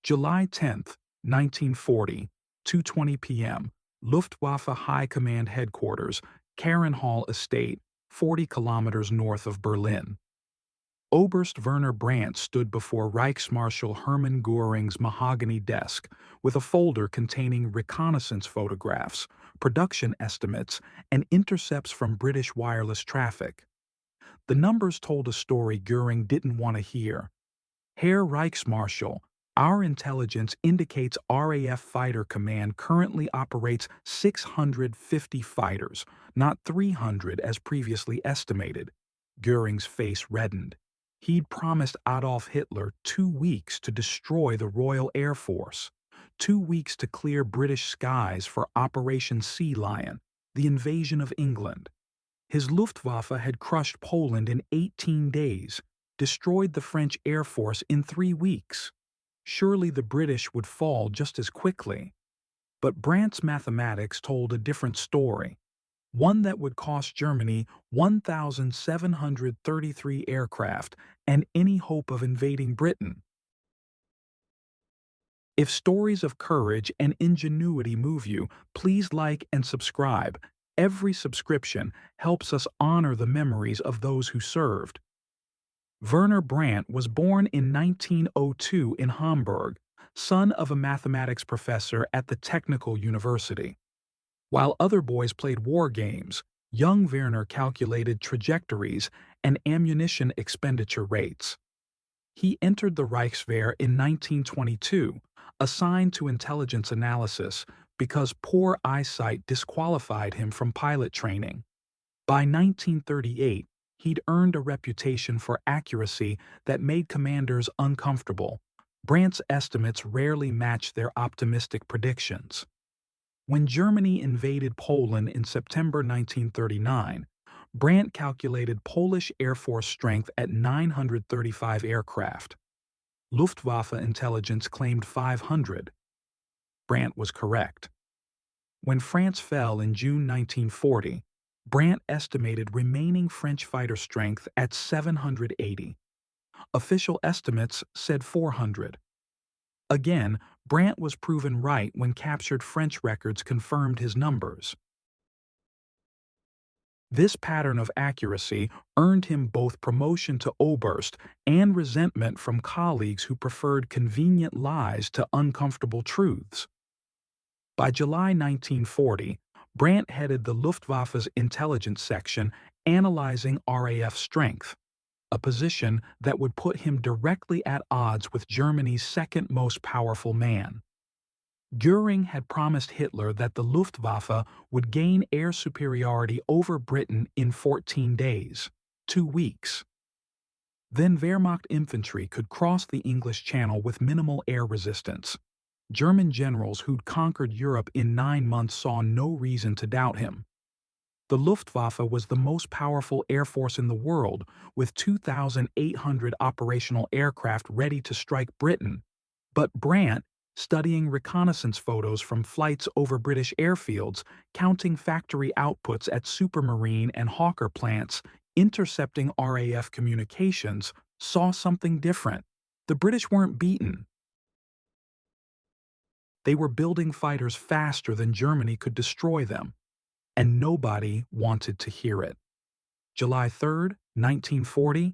July 10, 1940, 2:20 p.m., Luftwaffe High Command Headquarters, Karinhall Estate, 40 kilometers north of Berlin. Oberst Werner Brandt stood before Reichsmarschall Hermann Göring's mahogany desk with a folder containing reconnaissance photographs, production estimates, and intercepts from British wireless traffic. The numbers told a story Göring didn't want to hear. Herr Reichsmarschall, our intelligence indicates RAF Fighter Command currently operates 650 fighters, not 300 as previously estimated. Göring's face reddened. He'd promised Adolf Hitler 2 weeks to destroy the Royal Air Force, 2 weeks to clear British skies for Operation Sea Lion, the invasion of England. His Luftwaffe had crushed Poland in 18 days, destroyed the French Air Force in 3 weeks. Surely the British would fall just as quickly. But Brandt's mathematics told a different story, one that would cost Germany 1,733 aircraft and any hope of invading Britain. If stories of courage and ingenuity move you, please like and subscribe. Every subscription helps us honor the memories of those who served. Werner Brandt was born in 1902 in Hamburg, son of a mathematics professor at the Technical University. While other boys played war games, young Werner calculated trajectories and ammunition expenditure rates. He entered the Reichswehr in 1922, assigned to intelligence analysis because poor eyesight disqualified him from pilot training. By 1938, he'd earned a reputation for accuracy that made commanders uncomfortable. Brandt's estimates rarely matched their optimistic predictions. When Germany invaded Poland in September 1939, Brandt calculated Polish Air Force strength at 935 aircraft. Luftwaffe intelligence claimed 500. Brandt was correct. When France fell in June 1940, Brandt estimated remaining French fighter strength at 780. Official estimates said 400. Again, Brandt was proven right when captured French records confirmed his numbers. This pattern of accuracy earned him both promotion to Oberst and resentment from colleagues who preferred convenient lies to uncomfortable truths. By July 1940, Brandt headed the Luftwaffe's intelligence section analyzing RAF strength, a position that would put him directly at odds with Germany's second most powerful man. Göring had promised Hitler that the Luftwaffe would gain air superiority over Britain in 14 days, 2 weeks. Then Wehrmacht infantry could cross the English Channel with minimal air resistance. German generals who'd conquered Europe in 9 months saw no reason to doubt him. The Luftwaffe was the most powerful air force in the world, with 2,800 operational aircraft ready to strike Britain. But Brandt, studying reconnaissance photos from flights over British airfields, counting factory outputs at Supermarine and Hawker plants, intercepting RAF communications, saw something different. The British weren't beaten. They were building fighters faster than Germany could destroy them, and nobody wanted to hear it. July 3, 1940,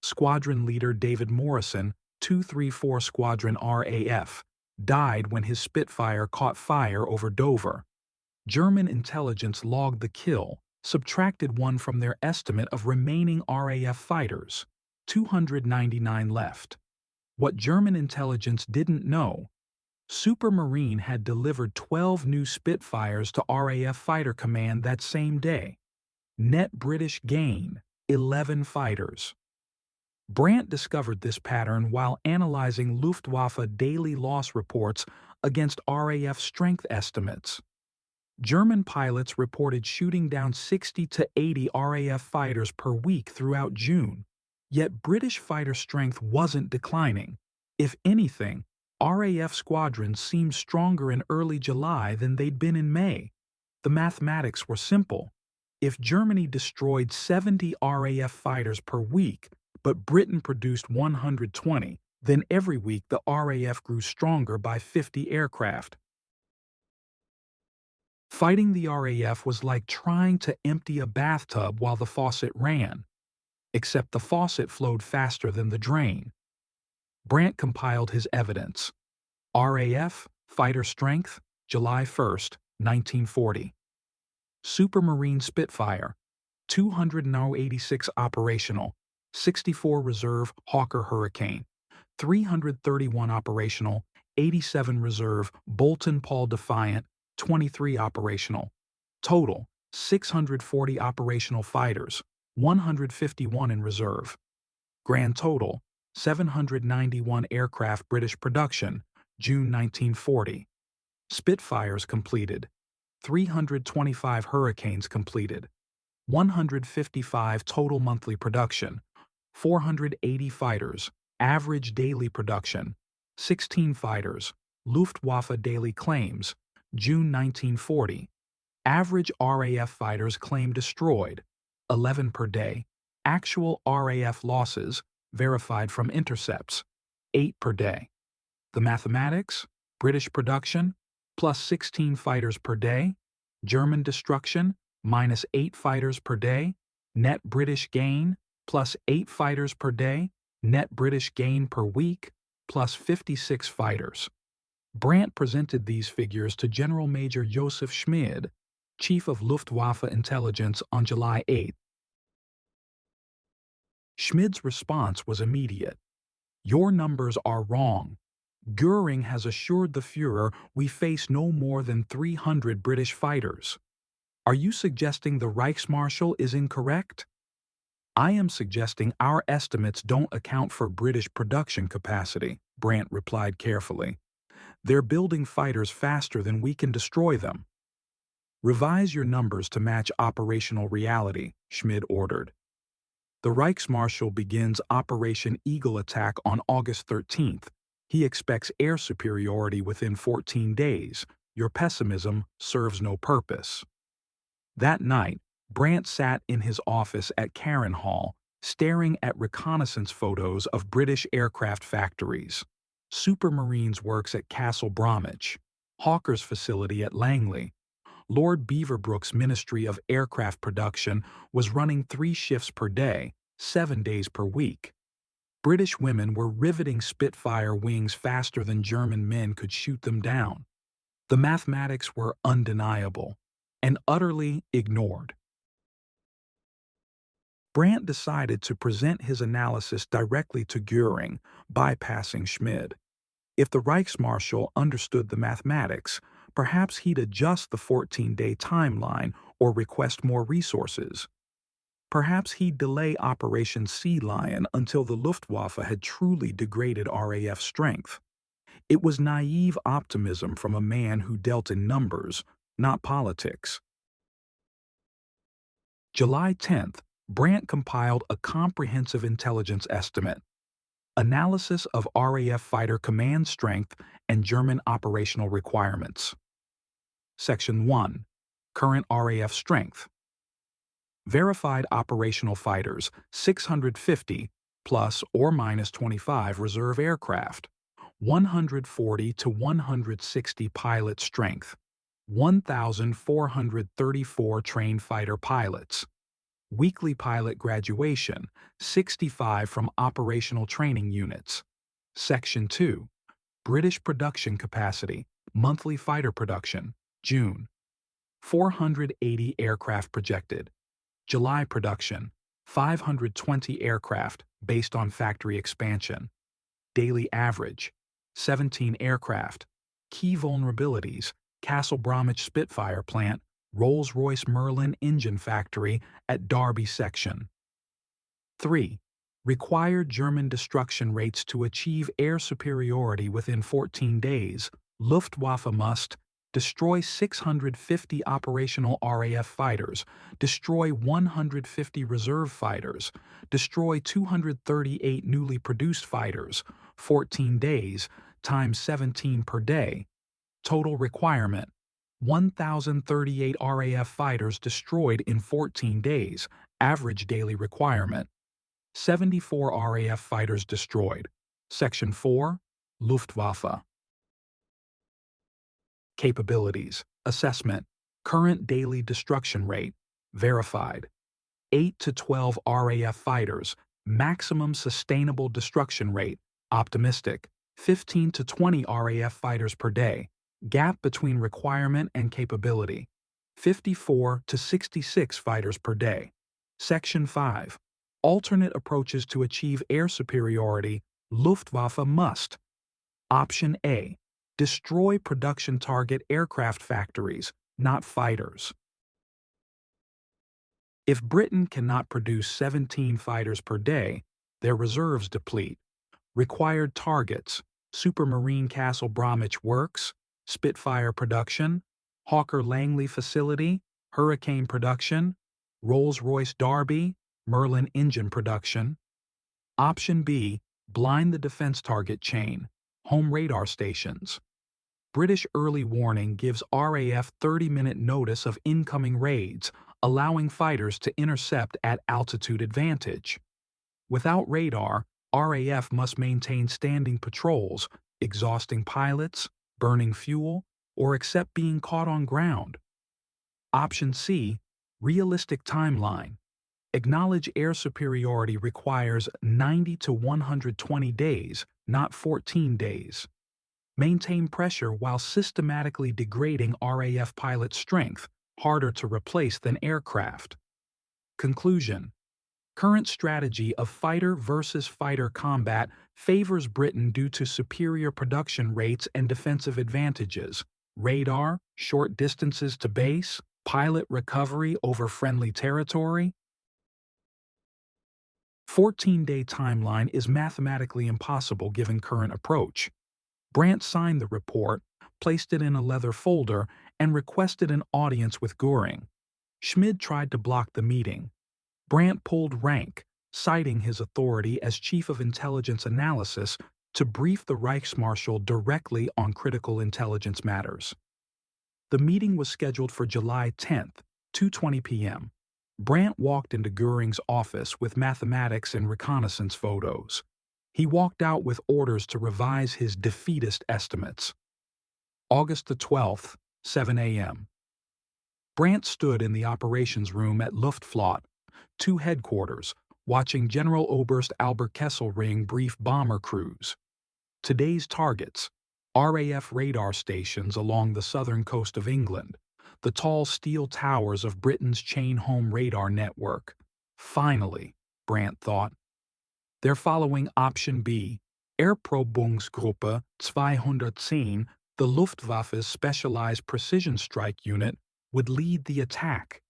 Squadron Leader David Morrison, 234 Squadron RAF, died when his Spitfire caught fire over Dover. German intelligence logged the kill, subtracted 1 from their estimate of remaining RAF fighters, 299 left. What German intelligence didn't know: Supermarine had delivered 12 new Spitfires to RAF Fighter Command that same day. Net British gain, 11 fighters. Brandt discovered this pattern while analyzing Luftwaffe daily loss reports against RAF strength estimates. German pilots reported shooting down 60 to 80 RAF fighters per week throughout June, yet British fighter strength wasn't declining. If anything, RAF squadrons seemed stronger in early July than they'd been in May. The mathematics were simple. If Germany destroyed 70 RAF fighters per week, but Britain produced 120, Then every week the RAF grew stronger by 50 aircraft. Fighting the RAF was like trying to empty a bathtub while the faucet ran, except the faucet flowed faster than the drain. Brandt compiled his evidence. RAF Fighter Strength, July 1st, 1940. Supermarine Spitfire, 286 operational, 64 reserve Hawker Hurricane, 331 operational, 87 reserve Bolton Paul Defiant, 23 operational. Total, 640 operational fighters, 151 in reserve. Grand total, 791 aircraft British production, June 1940. Spitfires completed, 325 Hurricanes completed, 155 total monthly production, 480 fighters, average daily production, 16 fighters, Luftwaffe daily claims, June 1940. Average RAF fighters claimed destroyed, 11 per day. Actual RAF losses, verified from intercepts, 8 per day. The mathematics, British production, plus 16 fighters per day, German destruction, minus 8 fighters per day, net British gain, plus 8 fighters per day, net British gain per week, plus 56 fighters. Brandt presented these figures to General Major Joseph Schmid, Chief of Luftwaffe Intelligence, on July 8. Schmid's response was immediate. "Your numbers are wrong. Göring has assured the Führer we face no more than 300 British fighters. Are you suggesting the Reichsmarschall is incorrect?" "I am suggesting our estimates don't account for British production capacity," Brandt replied carefully. "They're building fighters faster than we can destroy them." "Revise your numbers to match operational reality," Schmid ordered. The Reichsmarschall begins Operation Eagle Attack on August 13th. He expects air superiority within 14 days. Your pessimism serves no purpose. That night, Brandt sat in his office at Karinhall, staring at reconnaissance photos of British aircraft factories. Supermarines Works at Castle Bromwich, Hawker's facility at Langley. Lord Beaverbrook's Ministry of Aircraft Production was running 3 shifts per day, 7 days per week. British women were riveting Spitfire wings faster than German men could shoot them down. The mathematics were undeniable and utterly ignored. Brandt decided to present his analysis directly to Göring, bypassing Schmid. If the Reichsmarschall understood the mathematics, perhaps he'd adjust the 14-day timeline or request more resources. Perhaps he'd delay Operation Sea Lion until the Luftwaffe had truly degraded RAF strength. It was naive optimism from a man who dealt in numbers, not politics. July 10th, Brandt compiled a comprehensive intelligence estimate. Analysis of RAF Fighter Command strength and German operational requirements. Section 1. Current RAF strength. Verified operational fighters, 650, plus or minus 25 reserve aircraft. 140 to 160 pilot strength. 1,434 trained fighter pilots. Weekly pilot graduation, 65 from operational training units. Section 2. British production capacity, monthly fighter production, June. 480 aircraft projected. July production, 520 aircraft based on factory expansion. Daily average, 17 aircraft. Key vulnerabilities, Castle Bromwich Spitfire plant, Rolls-Royce Merlin engine factory at Derby section. 3. Required German destruction rates to achieve air superiority within 14 days. Luftwaffe must destroy 650 operational RAF fighters, destroy 150 reserve fighters, destroy 238 newly produced fighters, 14 days, times 17 per day. Total requirement, 1,038 RAF fighters destroyed in 14 days, average daily requirement. 74 RAF fighters destroyed, Section 4, Luftwaffe. Capabilities, assessment, current daily destruction rate, verified. 8 to 12 RAF fighters, maximum sustainable destruction rate, optimistic. 15 to 20 RAF fighters per day, gap between requirement and capability. 54 to 66 fighters per day. Section 5. Alternate approaches to achieve air superiority, Luftwaffe must. Option A. Destroy production target aircraft factories, not fighters. If Britain cannot produce 17 fighters per day, their reserves deplete. Required targets: Supermarine Castle Bromwich Works, Spitfire production, Hawker Langley facility, Hurricane production, Rolls-Royce Derby, Merlin engine production. Option B. Blind the defense target chain, home radar stations. British early warning gives RAF 30-minute notice of incoming raids, allowing fighters to intercept at altitude advantage. Without radar, RAF must maintain standing patrols, exhausting pilots, burning fuel, or accept being caught on ground. Option C. Realistic timeline. Acknowledge air superiority requires 90 to 120 days, not 14 days. Maintain pressure while systematically degrading RAF pilot strength, harder to replace than aircraft. Conclusion. Current strategy of fighter versus fighter combat favors Britain due to superior production rates and defensive advantages: radar, short distances to base, pilot recovery over friendly territory. 14-day timeline is mathematically impossible given current approach. Brandt signed the report, placed it in a leather folder, and requested an audience with Göring. Schmid tried to block the meeting. Brandt pulled rank, citing his authority as Chief of Intelligence Analysis to brief the Reichsmarschall directly on critical intelligence matters. The meeting was scheduled for July 10, 2:20 p.m. Brandt walked into Göring's office with mathematics and reconnaissance photos. He walked out with orders to revise his defeatist estimates. August the 12th, 7 a.m. Brandt stood in the operations room at Luftwaffe, 2 headquarters, watching General Oberst Albert Kesselring brief bomber crews. Today's targets: RAF radar stations along the southern coast of England, the tall steel towers of Britain's chain-home radar network. Finally, Brandt thought. They're following Option B, Erprobungsgruppe 210, the Luftwaffe's specialized precision strike unit, would lead the attack.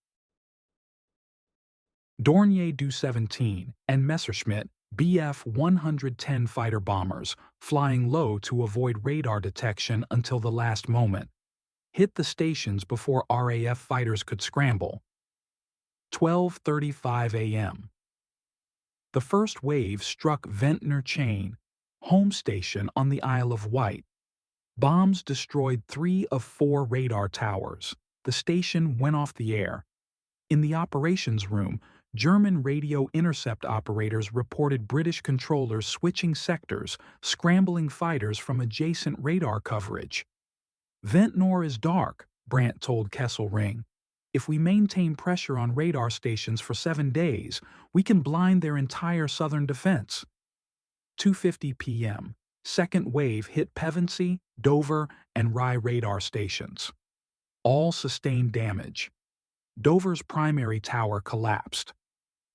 Dornier Do-17 and Messerschmitt Bf 110 fighter bombers, flying low to avoid radar detection until the last moment, hit the stations before RAF fighters could scramble. 12:35 a.m. The first wave struck Ventnor Chain, home station on the Isle of Wight. Bombs destroyed 3 of 4 radar towers. The station went off the air. In the operations room, German radio intercept operators reported British controllers switching sectors, scrambling fighters from adjacent radar coverage. Ventnor is dark, Brandt told Kesselring. If we maintain pressure on radar stations for 7 days, we can blind their entire southern defense. 2:50 p.m. Second wave hit Pevensey, Dover, and Rye radar stations. All sustained damage. Dover's primary tower collapsed.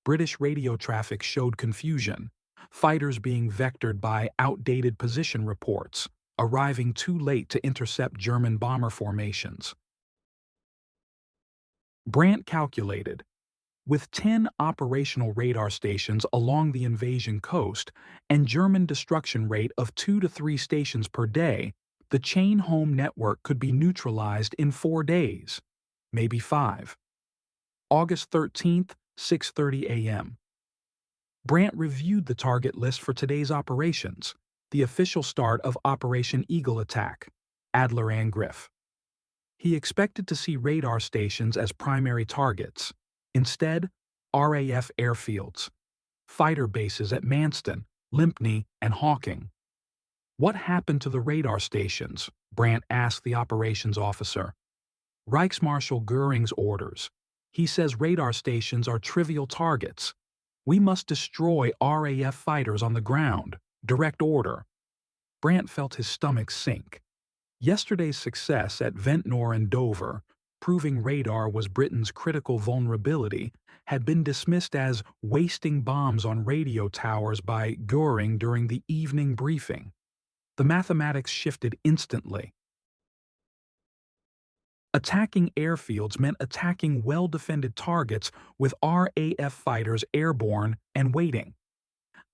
British radio traffic showed confusion, fighters being vectored by outdated position reports, arriving too late to intercept German bomber formations. Brandt calculated, with 10 operational radar stations along the invasion coast and German destruction rate of 2 to 3 stations per day, the chain-home network could be neutralized in 4 days, maybe 5. August 13th, 6:30 a.m. Brandt reviewed the target list for today's operations, the official start of Operation Eagle Attack, Adler Angriff. He expected to see radar stations as primary targets. Instead, RAF airfields, fighter bases at Manston, Lympne, and Hawking, What happened to the radar stations? Brandt asked the operations officer. Reichsmarschall Göring's orders. He says radar stations are trivial targets. We must destroy RAF fighters on the ground. Direct order. Brandt felt his stomach sink. Yesterday's success at Ventnor and Dover, proving radar was Britain's critical vulnerability, had been dismissed as wasting bombs on radio towers by Göring during the evening briefing. The mathematics shifted instantly. Attacking airfields meant attacking well-defended targets with RAF fighters airborne and waiting.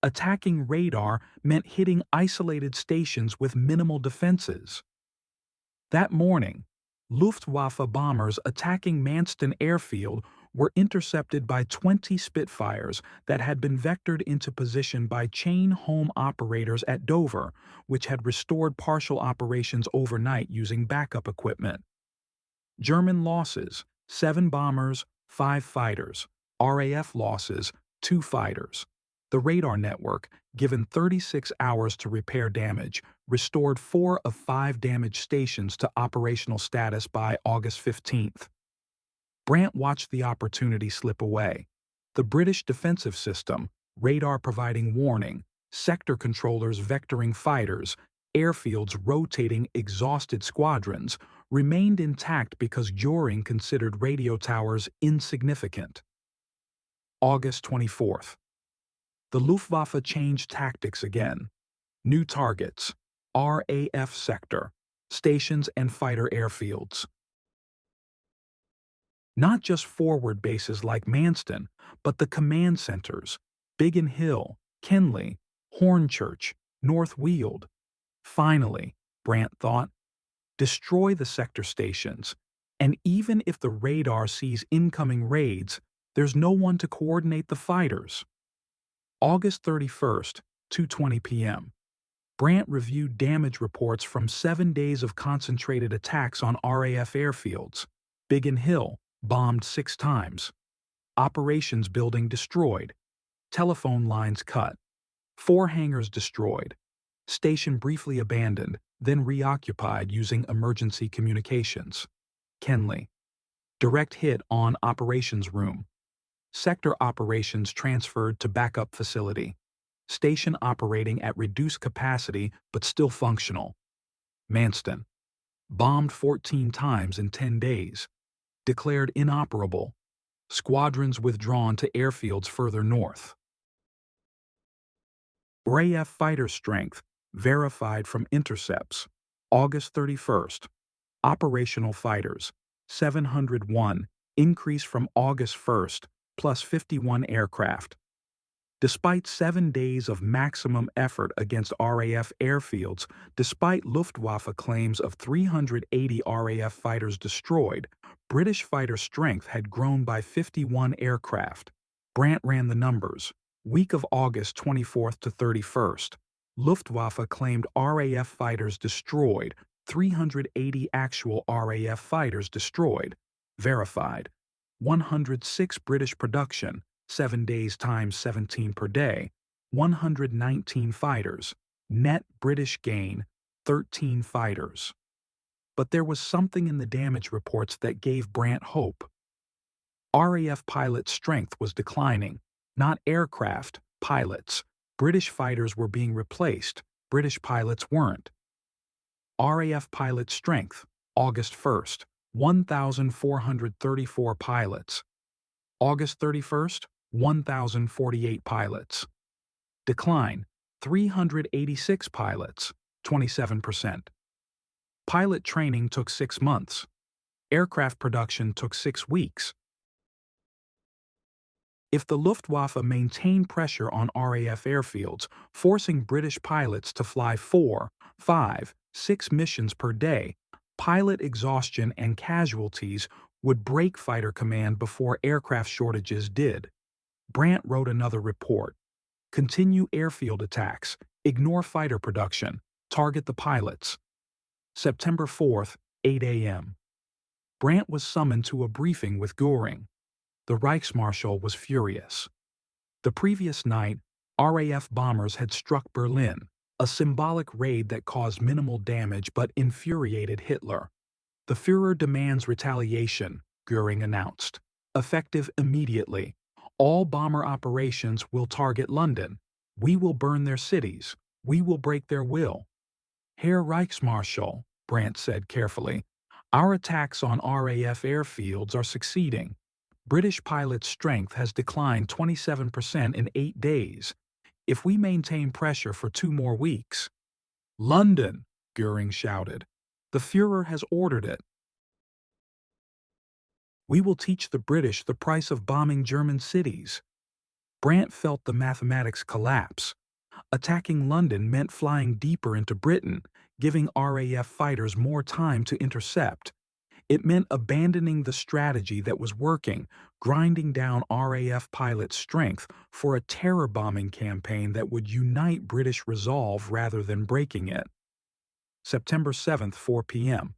Attacking radar meant hitting isolated stations with minimal defenses. That morning, Luftwaffe bombers attacking Manston Airfield were intercepted by 20 Spitfires that had been vectored into position by chain home operators at Dover, which had restored partial operations overnight using backup equipment. German losses, 7 bombers, 5 fighters. RAF losses, 2 fighters. The radar network, given 36 hours to repair damage, restored 4 of 5 damaged stations to operational status by August 15th. Brandt watched the opportunity slip away. The British defensive system, radar providing warning, sector controllers vectoring fighters, airfields rotating exhausted squadrons, remained intact because Göring considered radio towers insignificant. August 24th. The Luftwaffe changed tactics again. New targets, RAF sector, stations and fighter airfields. Not just forward bases like Manston, but the command centers, Biggin Hill, Kenley, Hornchurch, North Weald. Finally, Brandt thought, destroy the sector stations, and even if the radar sees incoming raids, there's no one to coordinate the fighters. August 31st, 2:20 p.m. Brandt reviewed damage reports from 7 days of concentrated attacks on RAF airfields. Biggin Hill, bombed 6 times. Operations building destroyed. Telephone lines cut. 4 hangars destroyed. Station briefly abandoned, then reoccupied using emergency communications. Kenley. Direct hit on operations room. Sector operations transferred to backup facility. Station operating at reduced capacity but still functional. Manston. Bombed 14 times in 10 days. Declared inoperable. Squadrons withdrawn to airfields further north. RAF fighter strength, verified from intercepts. August 31st. Operational fighters, 701, increase from August 1st, plus 51 aircraft. Despite 7 days of maximum effort against RAF airfields, despite Luftwaffe claims of 380 RAF fighters destroyed, British fighter strength had grown by 51 aircraft. Brandt ran the numbers. Week of August 24th to 31st, Luftwaffe claimed RAF fighters destroyed, 380 actual RAF fighters destroyed. Verified. 106 British production, 7 days times 17 per day, 119 fighters. Net British gain, 13 fighters. But there was something in the damage reports that gave Brandt hope. RAF pilot strength was declining, not aircraft, pilots. British fighters were being replaced, British pilots weren't. RAF pilot strength, August 1st, 1,434 pilots. August 31st, 1,048 pilots. Decline, 386 pilots, 27%. Pilot training took 6 months. Aircraft production took 6 weeks. If the Luftwaffe maintained pressure on RAF airfields, forcing British pilots to fly 4, 5, 6 missions per day, pilot exhaustion and casualties would break fighter command before aircraft shortages did. Brandt wrote another report. Continue airfield attacks, ignore fighter production, target the pilots. September 4th, 8 a.m. Brandt was summoned to a briefing with Göring. The Reichsmarschall was furious. The previous night, RAF bombers had struck Berlin, a symbolic raid that caused minimal damage but infuriated Hitler. The Führer demands retaliation, Göring announced. Effective immediately. All bomber operations will target London. We will burn their cities. We will break their will. Herr Reichsmarschall, Brandt said carefully, our attacks on RAF airfields are succeeding. British pilots' strength has declined 27% in 8 days. If we maintain pressure for 2 more weeks. London, Göring shouted. The Führer has ordered it. We will teach the British the price of bombing German cities. Brandt felt the mathematics collapse. Attacking London meant flying deeper into Britain, giving RAF fighters more time to intercept. It meant abandoning the strategy that was working, grinding down RAF pilots' strength for a terror bombing campaign that would unite British resolve rather than breaking it. September 7, 4 p.m.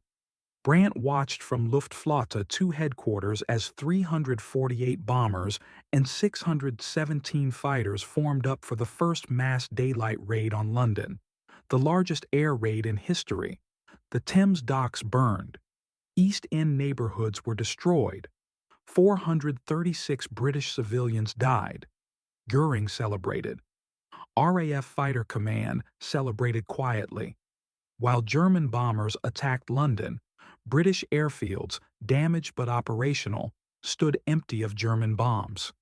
Brandt watched from Luftwaffe 2 headquarters as 348 bombers and 617 fighters formed up for the first mass daylight raid on London, the largest air raid in history. The Thames docks burned. East End neighborhoods were destroyed. 436 British civilians died. Göring celebrated. RAF Fighter Command celebrated quietly. While German bombers attacked London, British airfields, damaged but operational, stood empty of German bombs.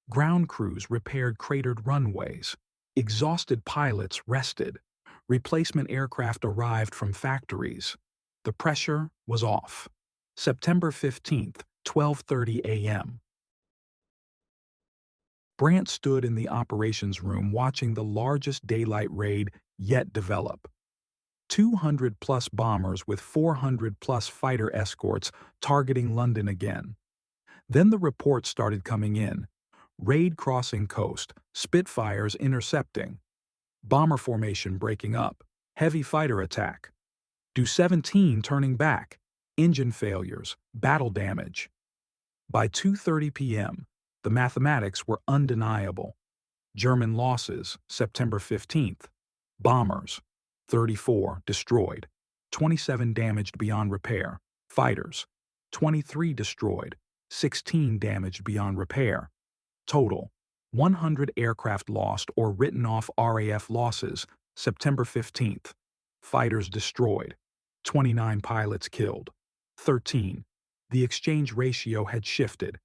Ground crews repaired cratered runways. Exhausted pilots rested. Replacement aircraft arrived from factories. The pressure was off. September 15, 12:30 a.m. Brandt stood in the operations room watching the largest daylight raid yet develop. 200-plus bombers with 400-plus fighter escorts targeting London again. Then the reports started coming in. Raid crossing coast, Spitfires intercepting. Bomber formation breaking up, heavy fighter attack. Do-17 turning back, engine failures, battle damage. By 2:30 p.m., the mathematics were undeniable. German losses, September 15th. Bombers, 34 destroyed, 27 damaged beyond repair. Fighters, 23 destroyed, 16 damaged beyond repair. Total, 100 aircraft lost or written off RAF losses, September 15th. Fighters destroyed, 29 pilots killed, 13. The exchange ratio had shifted.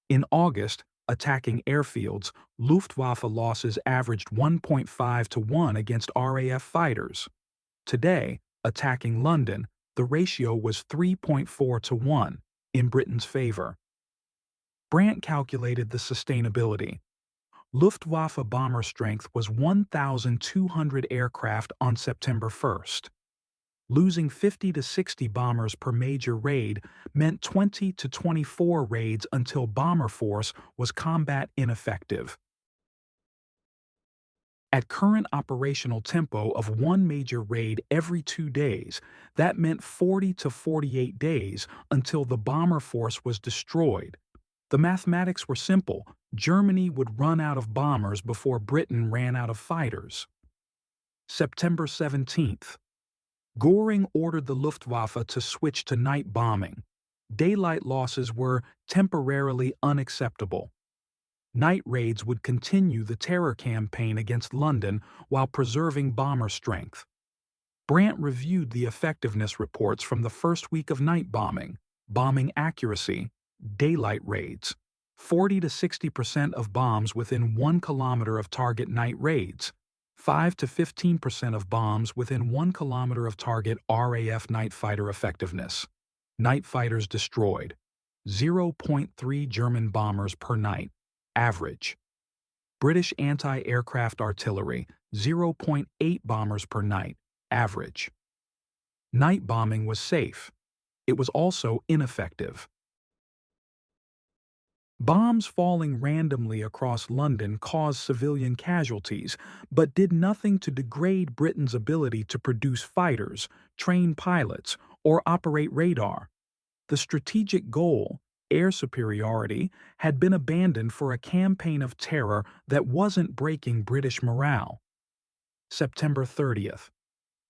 In August, attacking airfields, Luftwaffe losses averaged 1.5 to 1 against RAF fighters. Today, attacking London, the ratio was 3.4 to 1 in Britain's favor. Brandt calculated the sustainability. Luftwaffe bomber strength was 1,200 aircraft on September 1st. Losing 50 to 60 bombers per major raid meant 20 to 24 raids until bomber force was combat ineffective. At current operational tempo of 1 major raid every 2 days, that meant 40 to 48 days until the bomber force was destroyed. The mathematics were simple. Germany would run out of bombers before Britain ran out of fighters. September 17th. Göring ordered the Luftwaffe to switch to night bombing. Daylight losses were temporarily unacceptable. Night raids would continue the terror campaign against London while preserving bomber strength. Brandt reviewed the effectiveness reports from the first week of night bombing, bombing accuracy, daylight raids. 40 to 60% of bombs within 1 kilometer of target night raids. 5 to 15% of bombs within 1 kilometer of target RAF night fighter effectiveness. Night fighters destroyed. 0.3 German bombers per night. Average. British anti-aircraft artillery, 0.8 bombers per night. Average. Night bombing was safe. It was also ineffective. Bombs falling randomly across London caused civilian casualties, but did nothing to degrade Britain's ability to produce fighters, train pilots, or operate radar. The strategic goal, air superiority, had been abandoned for a campaign of terror that wasn't breaking British morale. September 30th.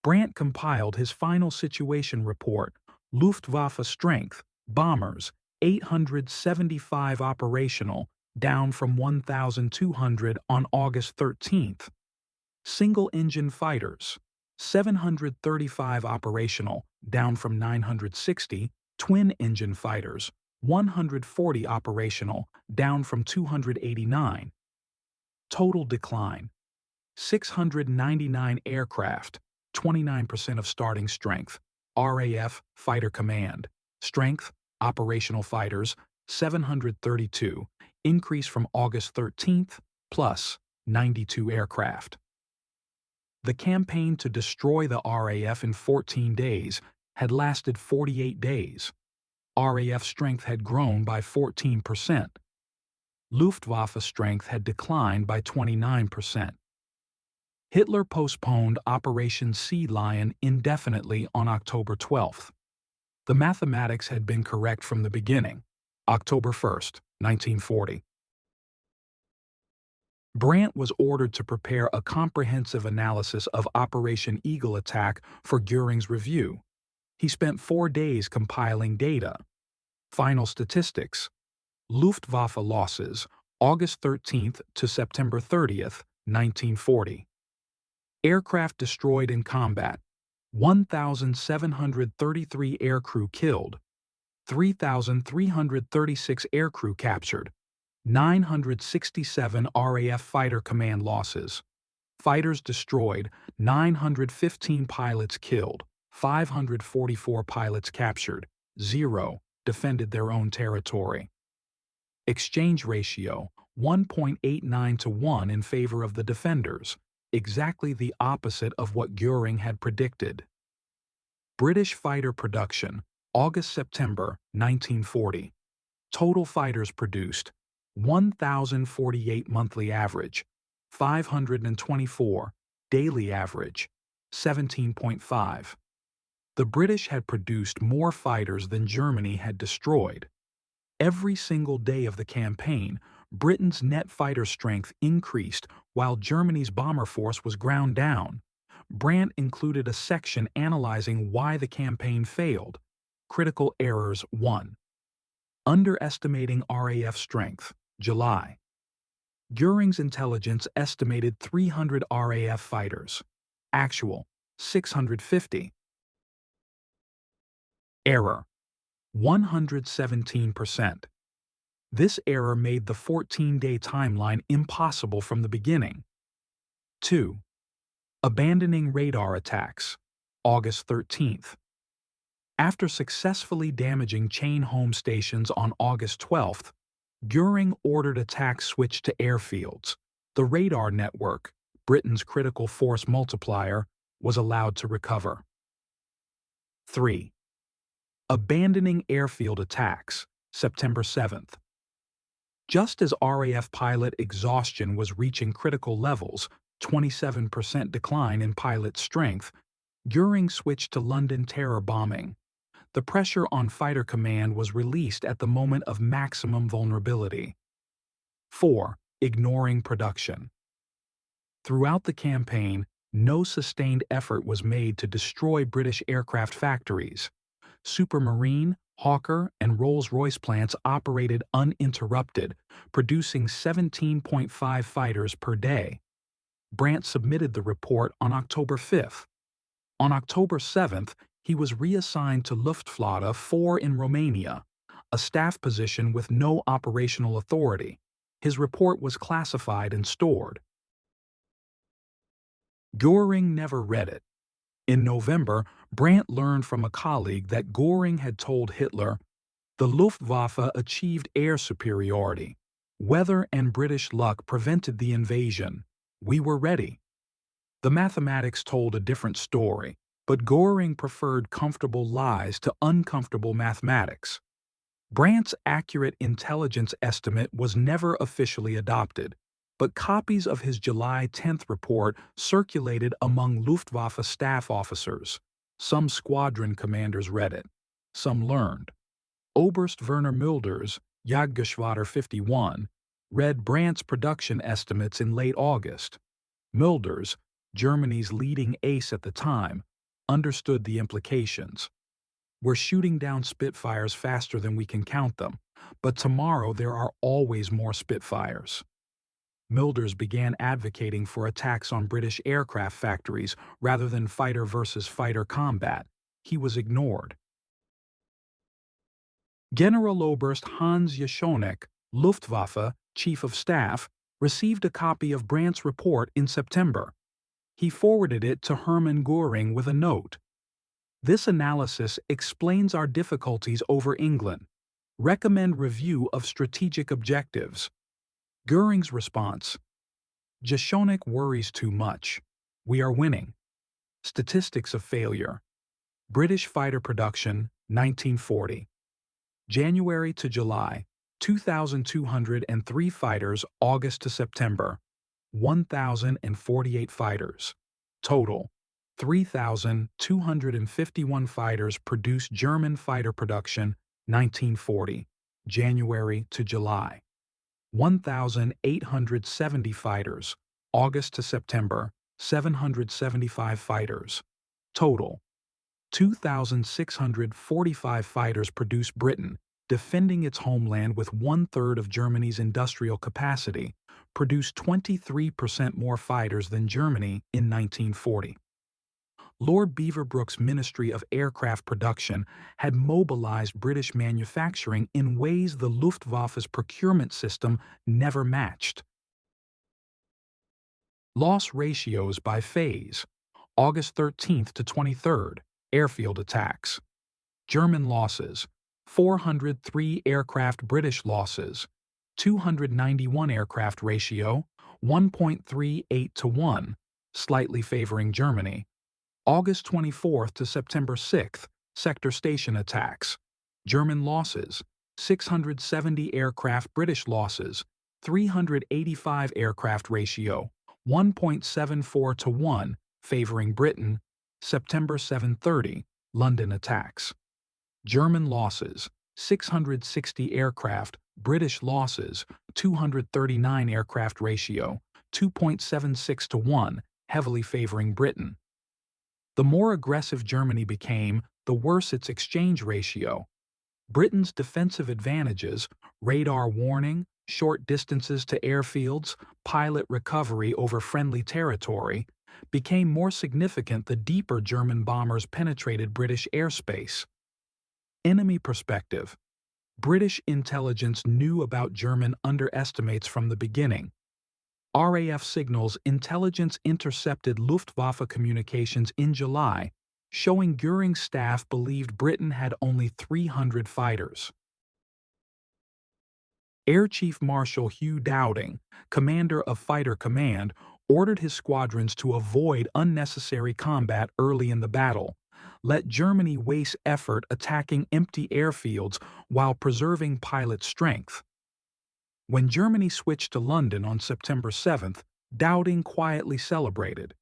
Brandt compiled his final situation report, Luftwaffe strength, bombers, 875 operational, down from 1,200 on August 13th. Single-engine fighters, 735 operational, down from 960, twin-engine fighters, 140 operational, down from 289. Total decline, 699 aircraft, 29% of starting strength, RAF Fighter Command, strength, operational fighters, 732, increase from August 13th, plus 92 aircraft. The campaign to destroy the RAF in 14 days had lasted 48 days. RAF strength had grown by 14%. Luftwaffe strength had declined by 29%. Hitler postponed Operation Sea Lion indefinitely on October 12th. The mathematics had been correct from the beginning. October 1st, 1940. Brandt was ordered to prepare a comprehensive analysis of Operation Eagle attack for Göring's review. He spent 4 days compiling data. Final statistics. Luftwaffe losses, August 13th to September 30th, 1940. Aircraft destroyed in combat, 1,733 aircrew killed, 3,336 aircrew captured, 967 RAF Fighter Command losses. Fighters destroyed, 915 pilots killed, 544 pilots captured, 0 defended their own territory. Exchange ratio, 1.89 to 1 in favor of the defenders, exactly the opposite of what Göring had predicted. British fighter production, August-September 1940. Total fighters produced, 1,048 monthly average, 524 daily average, 17.5. The British had produced more fighters than Germany had destroyed. Every single day of the campaign, Britain's net fighter strength increased while Germany's bomber force was ground down. Brandt included a section analyzing why the campaign failed. Critical errors 1. Underestimating RAF strength, July. Göring's intelligence estimated 300 RAF fighters. Actual, 650. Error, 117%. This error made the 14-day timeline impossible from the beginning. 2. Abandoning radar attacks, August 13th. After successfully damaging chain home stations on August 12th, Göring ordered attacks switched to airfields. The radar network, Britain's critical force multiplier, was allowed to recover. 3. Abandoning airfield attacks, September 7th. Just as RAF pilot exhaustion was reaching critical levels, 27% decline in pilot strength, Göring switched to London terror bombing. The pressure on Fighter Command was released at the moment of maximum vulnerability. 4. Ignoring production. Throughout the campaign, no sustained effort was made to destroy British aircraft factories. Supermarine, Hawker, and Rolls-Royce plants operated uninterrupted, producing 17.5 fighters per day. Brandt submitted the report on October 5th. On October 7th, he was reassigned to Luftwaffe 4 in Romania, a staff position with no operational authority. His report was classified and stored. Göring never read it. In November, Brandt learned from a colleague that Göring had told Hitler, "The Luftwaffe achieved air superiority. Weather and British luck prevented the invasion. We were ready." The mathematics told a different story, but Göring preferred comfortable lies to uncomfortable mathematics. Brandt's accurate intelligence estimate was never officially adopted, but copies of his July 10th report circulated among Luftwaffe staff officers. Some squadron commanders read it. Some learned. Oberst Werner Brandt, Jagdgeschwader 51, read Brandt's production estimates in late August. Brandt, Germany's leading ace at the time, understood the implications. We're shooting down Spitfires faster than we can count them, but tomorrow there are always more Spitfires. Milders began advocating for attacks on British aircraft factories rather than fighter versus fighter combat. He was ignored. Generaloberst Hans Jaschonek, Luftwaffe Chief of Staff, received a copy of Brandt's report in September. He forwarded it to Hermann Göring with a note. This analysis explains our difficulties over England. Recommend review of strategic objectives. Göring's response: Jaschonek worries too much. We are winning. Statistics of failure. British fighter production, 1940. January to July, 2,203 fighters, August to September, 1,048 fighters. Total, 3,251 fighters produced. German fighter production, 1940, January to July. 1,870 fighters, August to September, 775 fighters. Total, 2,645 fighters produced. Britain, defending its homeland with one-third of Germany's industrial capacity, produced 23% more fighters than Germany in 1940. Lord Beaverbrook's Ministry of Aircraft Production had mobilized British manufacturing in ways the Luftwaffe's procurement system never matched. Loss ratios by phase. August 13th to 23rd, airfield attacks. German losses: 403 aircraft. British losses: 291 aircraft. Ratio 1.38 to 1, slightly favoring Germany. August 24th to September 6th, sector station attacks. German losses: 670 aircraft. British losses: 385 aircraft. Ratio 1.74 to 1, favoring Britain. September 7:30, London attacks. German losses: 660 aircraft. British losses: 239 aircraft. Ratio 2.76 to 1, heavily favoring Britain. The more aggressive Germany became, the worse its exchange ratio. Britain's defensive advantages, radar warning, short distances to airfields, pilot recovery over friendly territory, became more significant the deeper German bombers penetrated British airspace. Enemy perspective. British intelligence knew about German underestimates from the beginning. RAF signals intelligence intercepted Luftwaffe communications in July, showing Göring's staff believed Britain had only 300 fighters. Air Chief Marshal Hugh Dowding, commander of Fighter Command, ordered his squadrons to avoid unnecessary combat early in the battle. Let Germany waste effort attacking empty airfields while preserving pilot strength. When Germany switched to London on September 7th, Dowding quietly celebrated.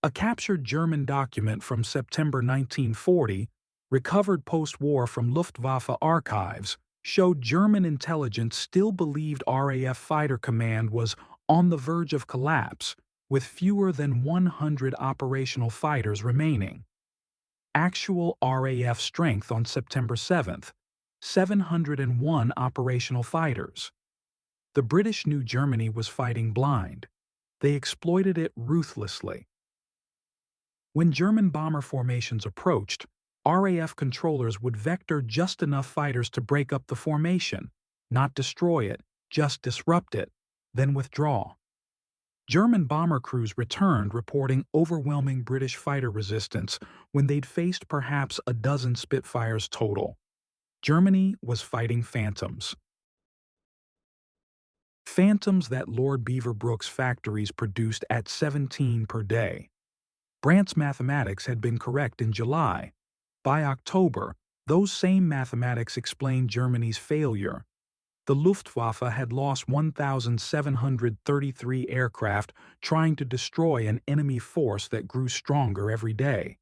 A captured German document from September 1940, recovered post-war from Luftwaffe archives, showed German intelligence still believed RAF Fighter Command was on the verge of collapse, with fewer than 100 operational fighters remaining. Actual RAF strength on September 7th, 701 operational fighters. The British knew Germany was fighting blind. They exploited it ruthlessly. When German bomber formations approached, RAF controllers would vector just enough fighters to break up the formation, not destroy it, just disrupt it, then withdraw. German bomber crews returned reporting overwhelming British fighter resistance when they'd faced perhaps a dozen Spitfires total. Germany was fighting phantoms. Phantoms that Lord Beaverbrook's factories produced at 17 per day. Brandt's mathematics had been correct in July. By October, those same mathematics explained Germany's failure. The Luftwaffe had lost 1,733 aircraft trying to destroy an enemy force that grew stronger every day.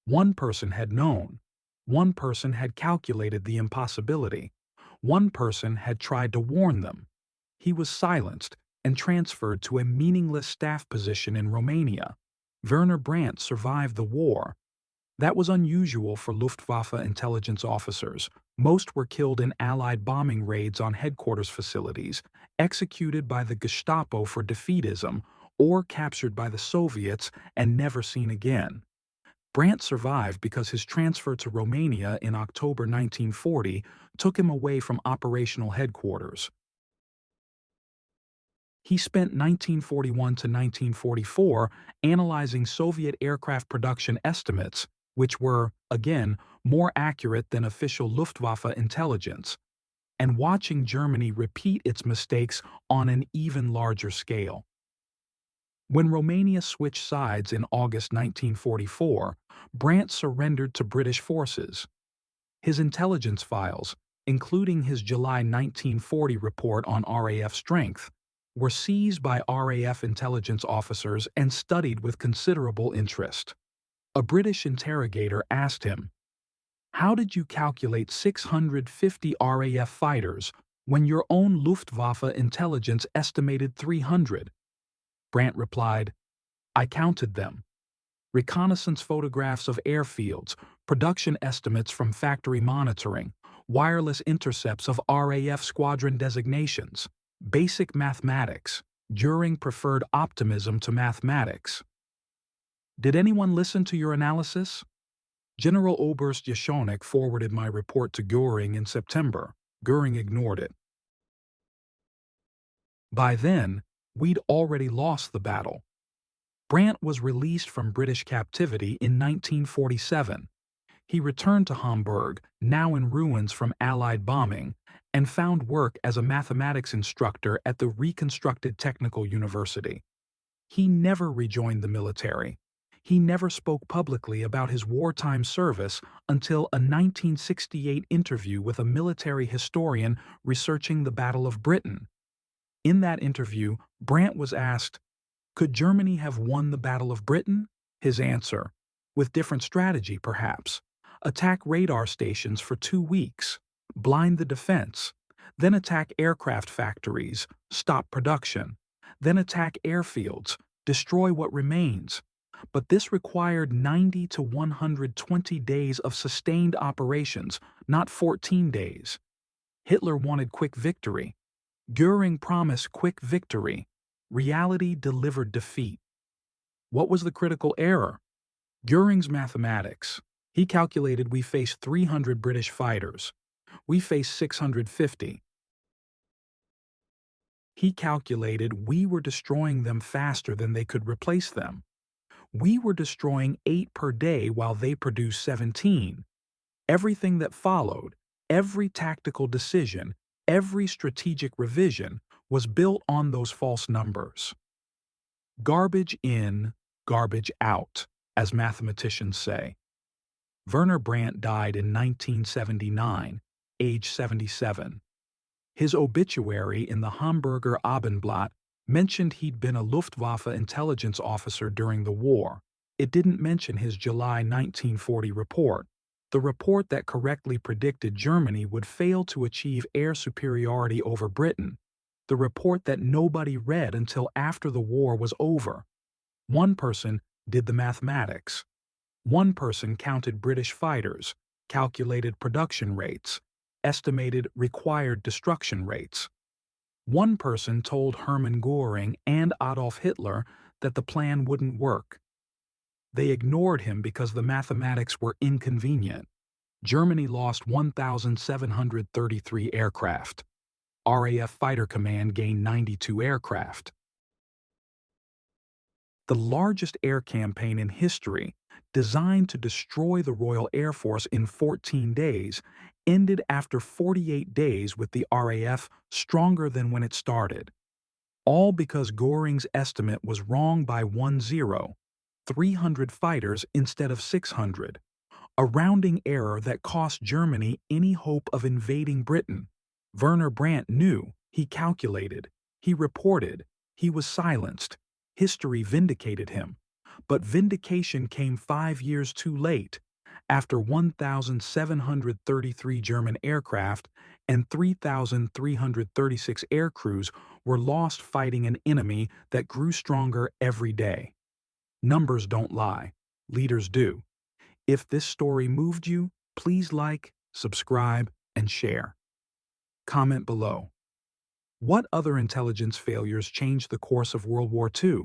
One person had known. One person had calculated the impossibility. One person had tried to warn them. He was silenced and transferred to a meaningless staff position in Romania. Werner Brandt survived the war. That was unusual for Luftwaffe intelligence officers. Most were killed in Allied bombing raids on headquarters facilities, executed by the Gestapo for defeatism, or captured by the Soviets and never seen again. Brandt survived because his transfer to Romania in October 1940 took him away from operational headquarters. He spent 1941 to 1944 analyzing Soviet aircraft production estimates, which were, again, more accurate than official Luftwaffe intelligence, and watching Germany repeat its mistakes on an even larger scale. When Romania switched sides in August 1944, Brandt surrendered to British forces. His intelligence files, including his July 1940 report on RAF strength, were seized by RAF intelligence officers and studied with considerable interest. A British interrogator asked him, "How did you calculate 650 RAF fighters when your own Luftwaffe intelligence estimated 300? Brandt replied, "I counted them. Reconnaissance photographs of airfields, production estimates from factory monitoring, wireless intercepts of RAF squadron designations, basic mathematics. Göring preferred optimism to mathematics." Did anyone listen to your analysis? General Oberst Werner forwarded my report to Göring in September. Göring ignored it. By then, we'd already lost the battle. Brandt was released from British captivity in 1947. He returned to Hamburg, now in ruins from Allied bombing, and found work as a mathematics instructor at the reconstructed Technical University. He never rejoined the military. He never spoke publicly about his wartime service until a 1968 interview with a military historian researching the Battle of Britain. In that interview, Brandt was asked, "Could Germany have won the Battle of Britain?" His answer, "With different strategy, perhaps. Attack radar stations for 2 weeks, blind the defense, then attack aircraft factories, stop production, then attack airfields, destroy what remains. But this required 90 to 120 days of sustained operations, not 14 days. Hitler wanted quick victory. Göring promised quick victory. Reality delivered defeat." What was the critical error? Göring's mathematics. He calculated we faced 300 British fighters. We faced 650. He calculated we were destroying them faster than they could replace them. We were destroying 8 per day while they produced 17. Everything that followed, every tactical decision, every strategic revision, was built on those false numbers. Garbage in, garbage out, as mathematicians say. Werner Brandt died in 1979, age 77. His obituary in the Hamburger Abendblatt mentioned he'd been a Luftwaffe intelligence officer during the war. It didn't mention his July 1940 report, the report that correctly predicted Germany would fail to achieve air superiority over Britain, the report that nobody read until after the war was over. One person did the mathematics. One person counted British fighters, calculated production rates, estimated required destruction rates. One person told Hermann Göring and Adolf Hitler that the plan wouldn't work. They ignored him because the mathematics were inconvenient. Germany lost 1,733 aircraft. RAF Fighter Command gained 92 aircraft. The largest air campaign in history, designed to destroy the Royal Air Force in 14 days, ended after 48 days with the RAF stronger than when it started. All because Göring's estimate was wrong by 300 fighters instead of 600, a rounding error that cost Germany any hope of invading Britain. Werner Brandt knew, he calculated, he reported, he was silenced. History vindicated him. But vindication came 5 years too late, after 1,733 German aircraft and 3,336 air crews were lost fighting an enemy that grew stronger every day. Numbers don't lie. Leaders do. If this story moved you, please like, subscribe, and share. Comment below. What other intelligence failures changed the course of World War II?